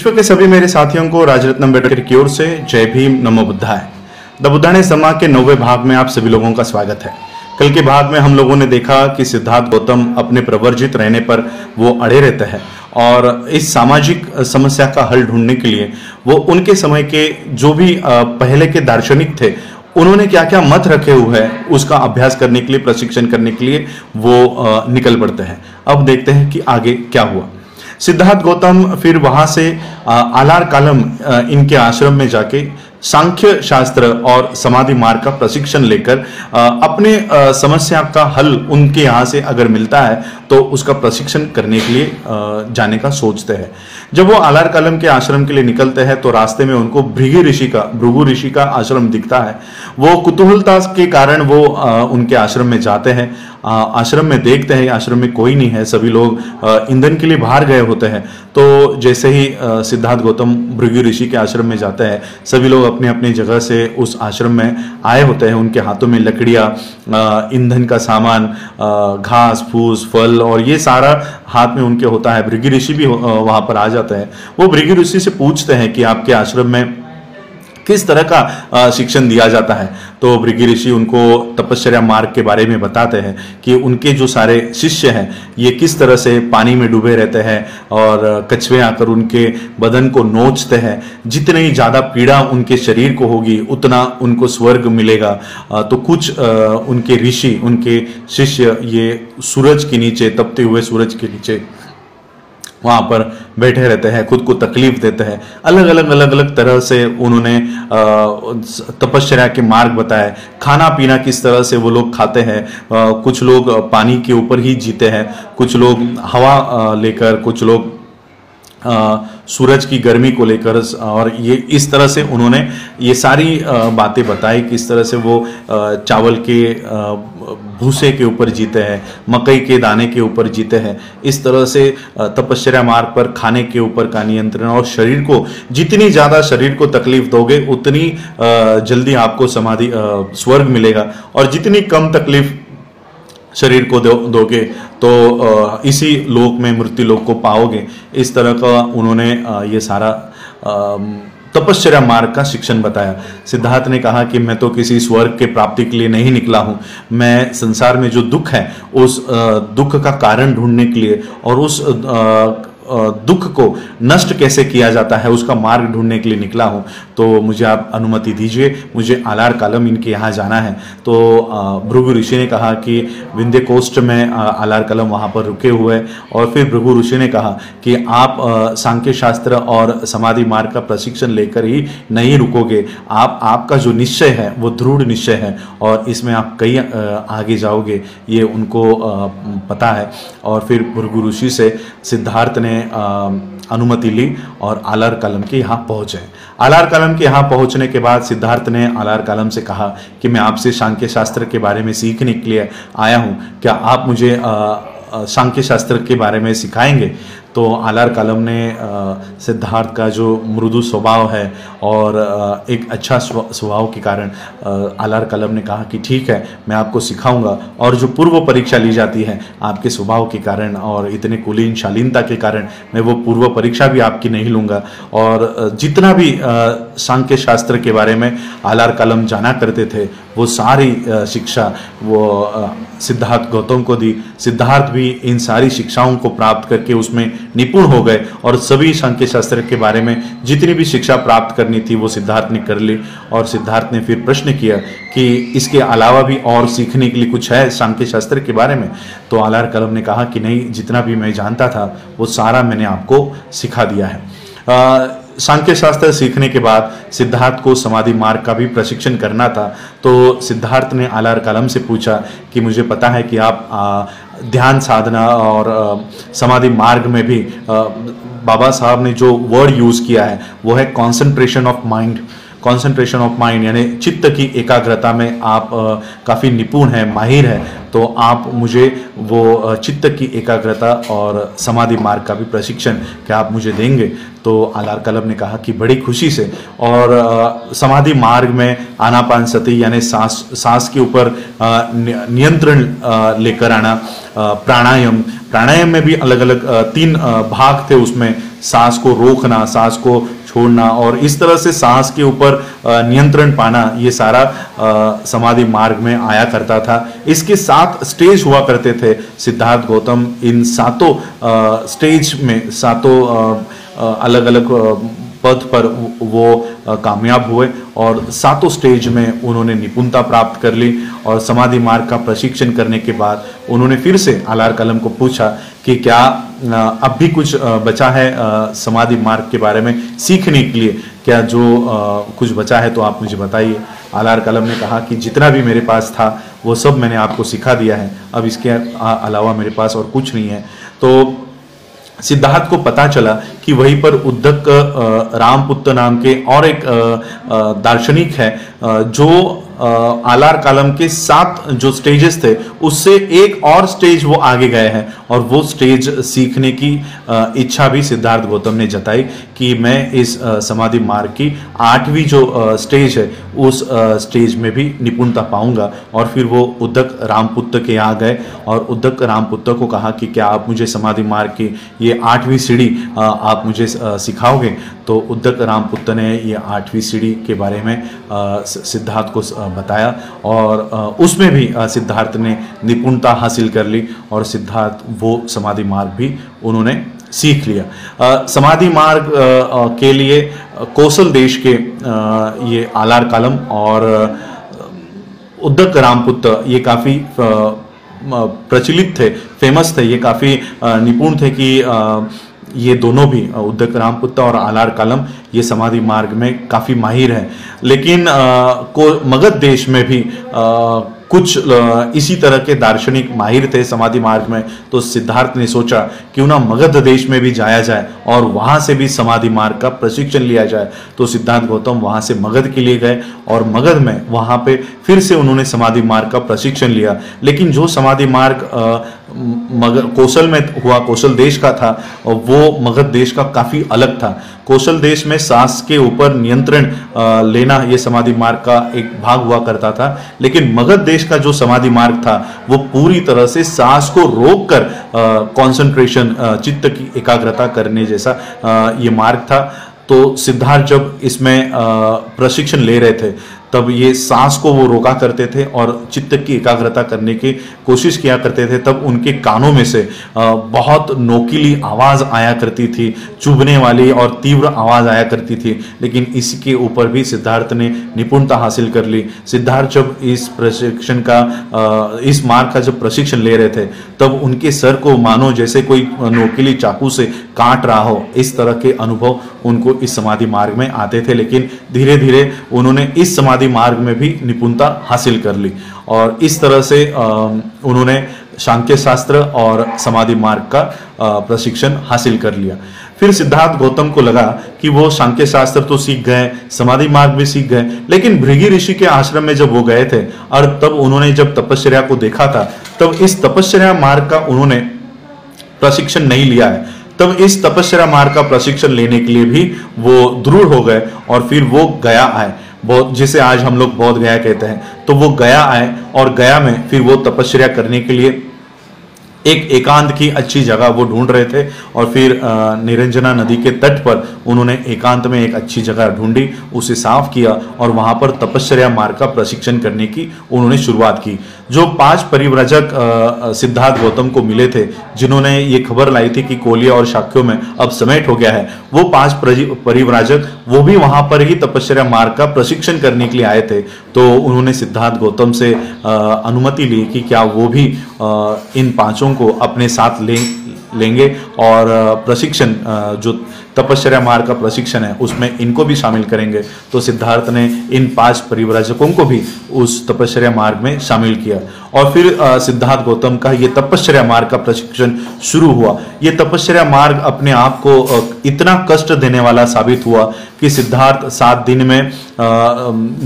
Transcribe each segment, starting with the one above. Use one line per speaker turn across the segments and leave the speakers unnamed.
विश्व के सभी मेरे साथियों को राजरत्न अम्बेडकर की ओर से जय भीम, नमो बुद्धाय। द बुद्धाने समा के 9वें भाग में आप सभी लोगों का स्वागत है। कल के भाग में हम लोगों ने देखा कि सिद्धार्थ गौतम अपने प्रवर्जित रहने पर वो अड़े रहते हैं और इस सामाजिक समस्या का हल ढूंढने के लिए वो उनके समय के जो भी पहले के दार्शनिक थे उन्होंने क्या क्या मत रखे हुए हैं उसका अभ्यास करने के लिए, प्रशिक्षण करने के लिए वो निकल पड़ते हैं। अब देखते हैं कि आगे क्या हुआ। सिद्धार्थ गौतम फिर वहां से आलार कालम इनके आश्रम में जाके सांख्य शास्त्र और समाधि मार्ग का प्रशिक्षण लेकर अपने समस्या का हल उनके यहाँ से अगर मिलता है तो उसका प्रशिक्षण करने के लिए जाने का सोचते हैं। जब वो आलार कालम के आश्रम के लिए निकलते हैं तो रास्ते में उनको भृगु ऋषि का आश्रम दिखता है। वो कुतूहलता के कारण वो उनके आश्रम में जाते हैं। आश्रम में देखते हैं आश्रम में कोई नहीं है, सभी लोग ईंधन के लिए बाहर गए होते हैं। तो जैसे ही सिद्धार्थ गौतम भृगु ऋषि के आश्रम में जाते हैं, सभी लोग अपने अपने जगह से उस आश्रम में आए होते हैं। उनके हाथों में लकड़ियाँ, ईंधन का सामान, घास फूस, फल और ये सारा हाथ में उनके होता है। भृगु ऋषि भी वहां पर आ जाते हैं। वो भृगु ऋषि से पूछते हैं कि आपके आश्रम में किस तरह का शिक्षण दिया जाता है। तो भृगु ऋषि उनको तपश्चर्या मार्ग के बारे में बताते हैं कि उनके जो सारे शिष्य हैं ये किस तरह से पानी में डूबे रहते हैं और कछुए आकर उनके बदन को नोचते हैं। जितनी ज़्यादा पीड़ा उनके शरीर को होगी उतना उनको स्वर्ग मिलेगा। तो कुछ उनके ऋषि, उनके शिष्य ये सूरज के नीचे, तपते हुए सूरज के नीचे वहाँ पर बैठे रहते हैं, खुद को तकलीफ देते हैं। अलग अलग तरह से उन्होंने तपश्चर्या के मार्ग बताए। खाना पीना किस तरह से वो लोग खाते हैं। कुछ लोग पानी के ऊपर ही जीते हैं, कुछ लोग हवा लेकर, कुछ लोग सूरज की गर्मी को लेकर, और ये इस तरह से उन्होंने ये सारी बातें बताई। किस तरह से वो चावल के भूसे के ऊपर जीते हैं, मकई के दाने के ऊपर जीते हैं। इस तरह से तपश्चर्या मार्ग पर खाने के ऊपर का नियंत्रण, और शरीर को जितनी ज़्यादा शरीर को तकलीफ दोगे उतनी जल्दी आपको समाधि स्वर्ग मिलेगा, और जितनी कम तकलीफ शरीर को दोगे तो इसी लोक में मृत्यु लोक को पाओगे। इस तरह का उन्होंने ये सारा तपश्चर्या मार्ग का शिक्षण बताया। सिद्धार्थ ने कहा कि मैं तो किसी स्वर्ग के प्राप्ति के लिए नहीं निकला हूँ, मैं संसार में जो दुख है उस दुख का कारण ढूंढने के लिए और उस दुख को नष्ट कैसे किया जाता है उसका मार्ग ढूंढने के लिए निकला हूं। तो मुझे आप अनुमति दीजिए, मुझे आलार कालम इनके यहाँ जाना है। तो भृगु ऋषि ने कहा कि विंध्य कोष्ठ में आलार कालम वहाँ पर रुके हुए, और फिर भृगु ऋषि ने कहा कि आप सांख्य शास्त्र और समाधि मार्ग का प्रशिक्षण लेकर ही नहीं रुकोगे, आपका जो निश्चय है वो दृढ़ निश्चय है और इसमें आप कहीं आगे जाओगे, ये उनको पता है। और फिर भृगु ऋषि से सिद्धार्थ ने अनुमति ली और आलार कालम के यहाँ पहुंचे। आलार कालम के यहाँ पहुंचने के बाद सिद्धार्थ ने आलार कालम से कहा कि मैं आपसे सांख्य शास्त्र के बारे में सीखने के लिए आया हूँ, क्या आप मुझे सांख्य शास्त्र के बारे में सिखाएंगे। तो आलार कालम ने सिद्धार्थ का जो मृदु स्वभाव है और एक अच्छा स्वभाव के कारण आलार कालम ने कहा कि ठीक है, मैं आपको सिखाऊंगा, और जो पूर्व परीक्षा ली जाती है आपके स्वभाव के कारण और इतने कुलीन शालीनता के कारण मैं वो पूर्व परीक्षा भी आपकी नहीं लूँगा। और जितना भी सांख्य शास्त्र के बारे में आलार कालम जाना करते थे वो सारी शिक्षा वो सिद्धार्थ गौतम को दी। सिद्धार्थ भी इन सारी शिक्षाओं को प्राप्त करके उसमें निपुण हो गए और सभी सांख्य शास्त्र के बारे में जितनी भी शिक्षा प्राप्त करनी थी वो सिद्धार्थ ने कर ली। और सिद्धार्थ ने फिर प्रश्न किया कि इसके अलावा भी और सीखने के लिए कुछ है सांख्य शास्त्र के बारे में। तो आलार कालम ने कहा कि नहीं, जितना भी मैं जानता था वो सारा मैंने आपको सिखा दिया है। सांख्य शास्त्र सीखने के बाद सिद्धार्थ को समाधि मार्ग का भी प्रशिक्षण करना था। तो सिद्धार्थ ने आलार कालम से पूछा कि मुझे पता है कि आप ध्यान साधना और समाधि मार्ग में भी बाबा साहब ने जो वर्ड यूज़ किया है वो है concentration of mind. Concentration of mind यानी चित्त की एकाग्रता में आप काफ़ी निपुण हैं, माहिर हैं, तो आप मुझे वो चित्त की एकाग्रता और समाधि मार्ग का भी प्रशिक्षण क्या आप मुझे देंगे? तो आलार कलब ने कहा कि बड़ी खुशी से। और समाधि मार्ग में आनापान सती यानी सांस के ऊपर नियंत्रण लेकर आना, प्राणायाम में भी अलग अलग 3 भाग थे, उसमें सांस को रोकना, सांस को छोड़ना और इस तरह से सांस के ऊपर नियंत्रण पाना, ये सारा समाधि मार्ग में आया करता था। इसके 7 स्टेज हुआ करते थे। सिद्धार्थ गौतम इन 7 स्टेज में 7 अलग अलग पद पर वो कामयाब हुए और 7 स्टेज में उन्होंने निपुणता प्राप्त कर ली। और समाधि मार्ग का प्रशिक्षण करने के बाद उन्होंने फिर से आलार कलम को पूछा कि क्या अब भी कुछ बचा है समाधि मार्ग के बारे में सीखने के लिए, क्या जो कुछ बचा है तो आप मुझे बताइए। आलार कलम ने कहा कि जितना भी मेरे पास था वो सब मैंने आपको सिखा दिया है, अब इसके अलावा मेरे पास और कुछ नहीं है। तो सिद्धार्थ को पता चला कि वहीं पर उद्धक रामपुत्र नाम के और एक दार्शनिक है जो आलार कलम के 7 जो स्टेजेस थे उससे एक और स्टेज वो आगे गए हैं और वो स्टेज सीखने की इच्छा भी सिद्धार्थ गौतम ने जताई कि मैं इस समाधि मार्ग की 8वीं जो स्टेज है उस स्टेज में भी निपुणता पाऊंगा। और फिर वो उद्धक रामपुत्र के यहाँ गए और उद्धक रामपुत्र को कहा कि क्या आप मुझे समाधि मार्ग की ये 8वीं सीढ़ी आप मुझे सिखाओगे? तो उद्धक रामपुत्र ने ये 8वीं सीढ़ी के बारे में सिद्धार्थ को बताया और उसमें भी सिद्धार्थ ने निपुणता हासिल कर ली और सिद्धार्थ वो समाधि मार्ग भी उन्होंने सीख लिया। समाधि मार्ग के लिए कौशल देश के ये आलार कलम और उद्धक रामपुत्र ये काफ़ी प्रचलित थे, फेमस थे, ये काफ़ी निपुण थे कि ये दोनों भी उद्धक रामपुत्र और आलार कलम ये समाधि मार्ग में काफ़ी माहिर हैं। लेकिन मगध देश में भी कुछ इसी तरह के दार्शनिक माहिर थे समाधि मार्ग में। तो सिद्धार्थ ने सोचा क्यों ना मगध देश में भी जाया जाए और वहाँ से भी समाधि मार्ग का प्रशिक्षण लिया जाए। तो सिद्धार्थ गौतम वहाँ से मगध के लिए गए और मगध में वहाँ पे फिर से उन्होंने समाधि मार्ग का प्रशिक्षण लिया। लेकिन जो समाधि मार्ग कौशल में हुआ, कौशल देश का था, वो मगध देश का काफ़ी अलग था। कौशल देश में सांस के ऊपर नियंत्रण लेना ये समाधि मार्ग का एक भाग हुआ करता था, लेकिन मगध देश का जो समाधि मार्ग था वो पूरी तरह से सांस को रोककर कंसंट्रेशन, चित्त की एकाग्रता करने जैसा ये मार्ग था। तो सिद्धार्थ जब इसमें प्रशिक्षण ले रहे थे तब ये सांस को वो रोका करते थे और चित्त की एकाग्रता करने की कोशिश किया करते थे। तब उनके कानों में से बहुत नोकीली आवाज़ आया करती थी, चुभने वाली और तीव्र आवाज़ आया करती थी। लेकिन इसके ऊपर भी सिद्धार्थ ने निपुणता हासिल कर ली। सिद्धार्थ जब इस प्रशिक्षण का इस मार्ग का जब प्रशिक्षण ले रहे थे तब उनके सर को मानो जैसे कोई नोकीली चाकू से काट रहा हो, इस तरह के अनुभव उनको इस समाधि मार्ग में आते थे। लेकिन धीरे धीरे उन्होंने इस समाधि मार्ग में भी निपुणता हासिल कर ली और इस तरह से उन्होंने सांख्य शास्त्र और समाधि मार्ग का प्रशिक्षण हासिल कर लिया। फिर सिद्धार्थ गौतम को लगा कि वो सांख्य शास्त्र तो सीख गए, समाधि मार्ग भी सीख गए, लेकिन भृगु ऋषि के आश्रम में जब वो गए थे और तब उन्होंने जब तपस्या को देखा था तब इस तपस्या मार्ग का उन्होंने प्रशिक्षण नहीं लिया है। तब इस तपस्या मार्ग का प्रशिक्षण लेने के लिए भी वो दृढ़ हो गए और फिर वो गया आए, जिसे आज हम लोग बोध गया कहते हैं। तो वो गया आए और गया में फिर वो तपस्या करने के लिए एक एकांत की अच्छी जगह वो ढूंढ रहे थे और फिर निरंजना नदी के तट पर उन्होंने एकांत में एक अच्छी जगह ढूंढी, उसे साफ किया और वहां पर तपस्या मार्ग का प्रशिक्षण करने की उन्होंने शुरुआत की। जो 5 परिव्राजक सिद्धार्थ गौतम को मिले थे, जिन्होंने ये खबर लाई थी कि कोलिया और शाक्यों में अब समेट हो गया है, वो 5 परिव्राजक वो भी वहां पर ही तपस्या मार्ग का प्रशिक्षण करने के लिए आए थे। तो उन्होंने सिद्धार्थ गौतम से अनुमति ली कि क्या वो भी इन 5 को अपने साथ लेंगे और प्रशिक्षण जो तपस्या मार्ग का प्रशिक्षण है उसमें इनको भी शामिल करेंगे। तो सिद्धार्थ ने इन 5 परिव्राजकों को भी उस तपस्या मार्ग में शामिल किया और फिर सिद्धार्थ गौतम का ये तपश्चर्या मार्ग का प्रशिक्षण शुरू हुआ। ये तपश्चर्या मार्ग अपने आप को इतना कष्ट देने वाला साबित हुआ कि सिद्धार्थ 7 दिन में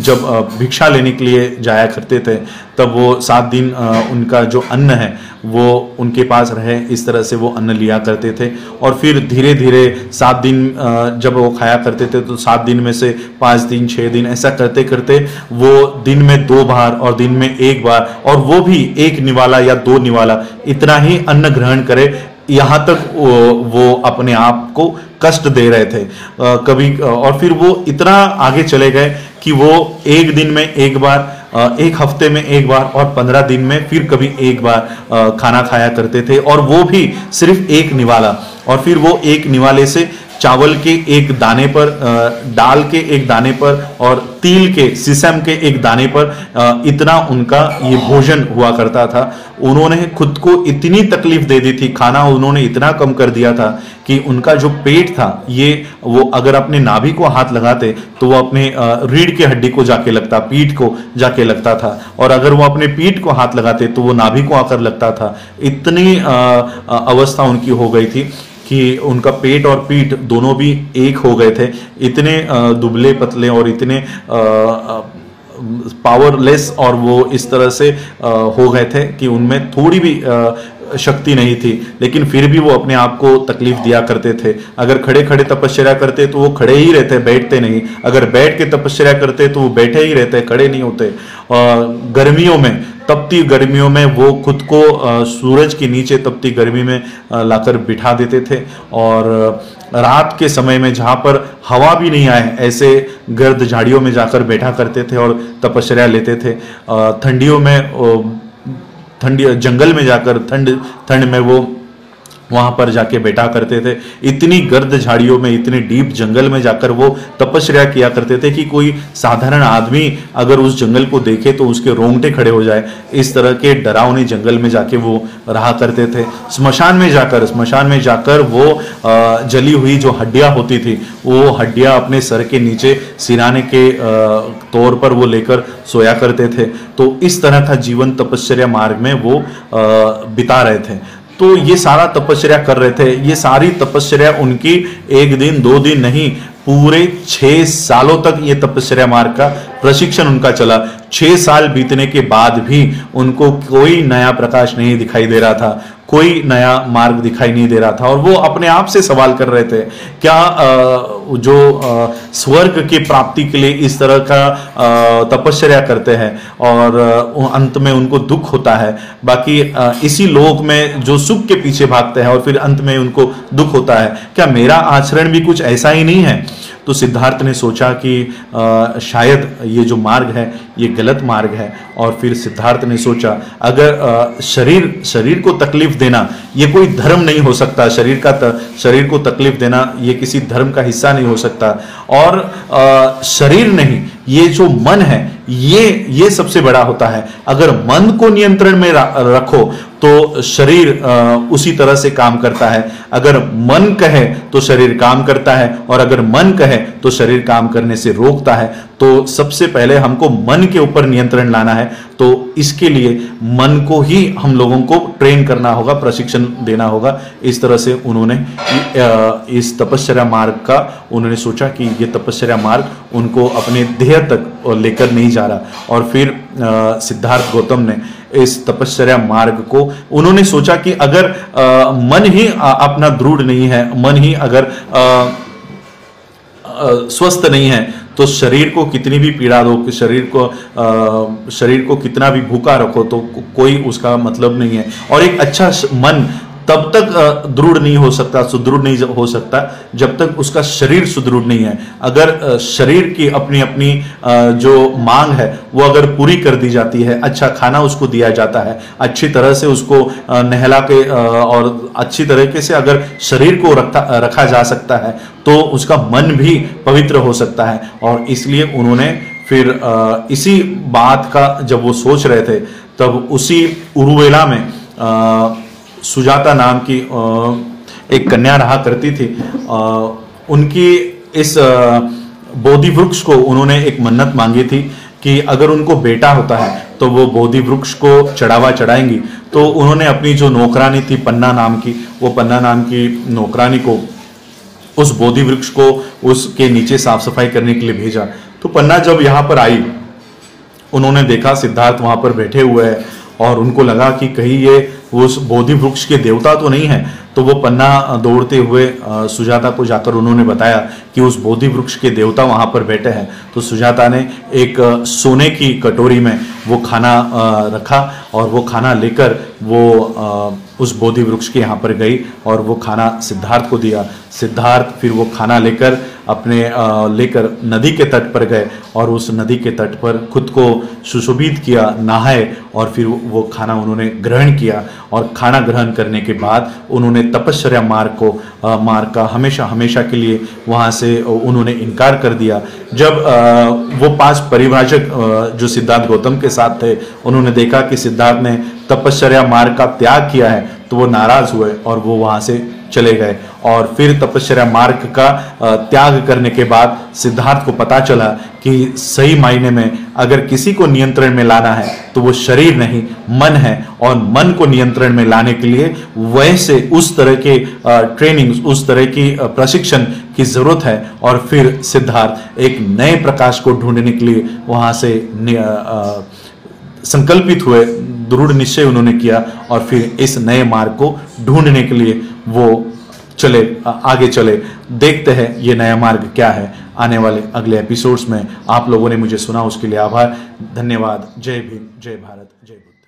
जब भिक्षा लेने के लिए जाया करते थे तब वो 7 दिन उनका जो अन्न है वो उनके पास रहे, इस तरह से वो अन्न लिया करते थे। और फिर धीरे धीरे 7 दिन जब वो खाया करते थे तो 7 दिन में से 5 दिन 6 दिन ऐसा करते करते वो दिन में 2 बार और दिन में 1 बार, और वो भी 1 निवाला या 2 निवाला इतना ही अन्न ग्रहण करे। यहाँ तक वो अपने आप को कष्ट दे रहे थे कभी। और फिर वो इतना आगे चले गए कि वो 1 दिन में 1 बार, 1 हफ्ते में 1 बार और 15 दिन में फिर कभी 1 बार खाना खाया करते थे, और वो भी सिर्फ 1 निवाला। और फिर वो 1 निवाले से चावल के 1 दाने पर, दाल के 1 दाने पर और तिल के, सिसम के 1 दाने पर इतना उनका ये भोजन हुआ करता था। उन्होंने खुद को इतनी तकलीफ दे दी थी, खाना उन्होंने इतना कम कर दिया था कि उनका जो पेट था ये, वो अगर अपने नाभि को हाथ लगाते तो वो अपने रीढ़ की हड्डी को जाके लगता, पीठ को जाके लगता था, और अगर वो अपने पीठ को हाथ लगाते तो वो नाभि को आकर लगता था। इतनी अवस्था उनकी हो गई थी कि उनका पेट और पीठ दोनों भी एक हो गए थे। इतने दुबले पतले और इतने पावरलेस और वो इस तरह से हो गए थे कि उनमें थोड़ी भी शक्ति नहीं थी, लेकिन फिर भी वो अपने आप को तकलीफ दिया करते थे। अगर खड़े खड़े तपस्या करते तो वो खड़े ही रहते, बैठते नहीं। अगर बैठ के तपस्या करते तो वो बैठे ही रहते, खड़े नहीं होते। गर्मियों में, तपती गर्मियों में वो खुद को सूरज के नीचे तपती गर्मी में लाकर बिठा देते थे, और रात के समय में जहाँ पर हवा भी नहीं आए ऐसे गर्द झाड़ियों में जाकर बैठा करते थे और तपस्या लेते थे। ठंडियों में ठंडी जंगल में जाकर ठंड में वो वहां पर जाके बैठा करते थे। इतनी गर्द झाड़ियों में, इतने डीप जंगल में जाकर वो तपस्या किया करते थे कि कोई साधारण आदमी अगर उस जंगल को देखे तो उसके रोंगटे खड़े हो जाए। इस तरह के डरावने जंगल में जाके वो रहा करते थे। स्मशान में जाकर वो जली हुई जो हड्डियां होती थी वो हड्डियां अपने सर के नीचे सिराने के तौर पर वो लेकर सोया करते थे। तो इस तरह का जीवन तपस्या मार्ग में वो बिता रहे थे। तो ये सारा तपस्या कर रहे थे। ये सारी तपस्या उनकी 1 दिन 2 दिन नहीं, पूरे 6 सालों तक ये तपस्या मार्ग का प्रशिक्षण उनका चला। 6 साल बीतने के बाद भी उनको कोई नया प्रकाश नहीं दिखाई दे रहा था, कोई नया मार्ग दिखाई नहीं दे रहा था। और वो अपने आप से सवाल कर रहे थे, क्या जो स्वर्ग की प्राप्ति के लिए इस तरह का तपस्या करते हैं और अंत में उनको दुख होता है, बाकी इसी लोक में जो सुख के पीछे भागते हैं और फिर अंत में उनको दुख होता है, क्या मेरा आचरण भी कुछ ऐसा ही नहीं है? तो सिद्धार्थ ने सोचा कि शायद ये जो मार्ग है ये गलत मार्ग है। और फिर सिद्धार्थ ने सोचा, अगर शरीर को तकलीफ देना ये कोई धर्म नहीं हो सकता, शरीर को तकलीफ देना ये किसी धर्म का हिस्सा नहीं हो सकता, और शरीर नहीं, ये जो मन है ये सबसे बड़ा होता है। अगर मन को नियंत्रण में रखो तो शरीर उसी तरह से काम करता है। अगर मन कहे तो शरीर काम करता है, और अगर मन कहे तो शरीर काम करने से रोकता है। तो सबसे पहले हमको मन के ऊपर नियंत्रण लाना है, तो इसके लिए मन को ही हम लोगों को ट्रेन करना होगा, प्रशिक्षण देना होगा। इस तरह से उन्होंने इस तपस्या मार्ग का उन्होंने सोचा कि ये तपस्या मार्ग उनको अपने ध्येय तक लेकर नहीं जा रहा। और फिर सिद्धार्थ गौतम ने इस तपस्या मार्ग को उन्होंने सोचा कि अगर मन ही अपना दृढ़ नहीं है, मन ही अगर स्वस्थ नहीं है, तो शरीर को कितनी भी पीड़ा दो, कि शरीर को कितना भी भूखा रखो तो कोई उसका मतलब नहीं है। और एक अच्छा मन तब तक दृढ़ नहीं हो सकता, सुदृढ़ नहीं हो सकता जब तक उसका शरीर सुदृढ़ नहीं है। अगर शरीर की अपनी अपनी जो मांग है वो अगर पूरी कर दी जाती है, अच्छा खाना उसको दिया जाता है, अच्छी तरह से उसको नहला के और अच्छी तरीके से अगर शरीर को रखा जा सकता है तो उसका मन भी पवित्र हो सकता है। और इसलिए उन्होंने फिर इसी बात का जब वो सोच रहे थे तब उसी उरुवेला में सुजाता नाम की एक कन्या रहा करती थी। उनकी इस बोधि वृक्ष को उन्होंने एक मन्नत मांगी थी कि अगर उनको बेटा होता है तो वो बोधि वृक्ष को चढ़ावा चढ़ाएंगी। तो उन्होंने अपनी जो नौकरानी थी पन्ना नाम की, वो पन्ना नाम की नौकरानी को उस बोधि वृक्ष को उसके नीचे साफ सफाई करने के लिए भेजा। तो पन्ना जब यहाँ पर आई, उन्होंने देखा सिद्धार्थ वहां पर बैठे हुए हैं और उनको लगा कि कहीं ये उस बोधि वृक्ष के देवता तो नहीं है। तो वो पन्ना दौड़ते हुए सुजाता को जाकर उन्होंने बताया कि उस बोधि वृक्ष के देवता वहां पर बैठे हैं। तो सुजाता ने एक सोने की कटोरी में वो खाना रखा और वो खाना लेकर वो उस बोधि वृक्ष के यहाँ पर गई और वो खाना सिद्धार्थ को दिया। सिद्धार्थ फिर वो खाना लेकर लेकर नदी के तट पर गए और उस नदी के तट पर खुद को सुशोभित किया, नहाए और फिर वो खाना उन्होंने ग्रहण किया। और खाना ग्रहण करने के बाद उन्होंने तपश्चर्या मार्ग का हमेशा हमेशा के लिए वहाँ से उन्होंने इनकार कर दिया। जब वो 5 परिव्राजक जो सिद्धार्थ गौतम के साथ थे, उन्होंने देखा कि सिद्धार्थ ने तपश्चर्या मार्ग का त्याग किया है, तो वो नाराज हुए और वो वहाँ से चले गए। और फिर तपश्चर्या मार्ग का त्याग करने के बाद सिद्धार्थ को पता चला कि सही मायने में अगर किसी को नियंत्रण में लाना है तो वो शरीर नहीं मन है, और मन को नियंत्रण में लाने के लिए वैसे उस तरह के ट्रेनिंग, उस तरह की प्रशिक्षण की जरूरत है। और फिर सिद्धार्थ एक नए प्रकाश को ढूंढने के लिए वहां से संकल्पित हुए, दृढ़ निश्चय उन्होंने किया और फिर इस नए मार्ग को ढूंढने के लिए वो आगे चले। देखते हैं ये नया मार्ग क्या है। आने वाले अगले एपिसोड्स में आप लोगों ने मुझे सुना, उसके लिए आभार, धन्यवाद। जय भीम, जय भारत, जय बुद्ध।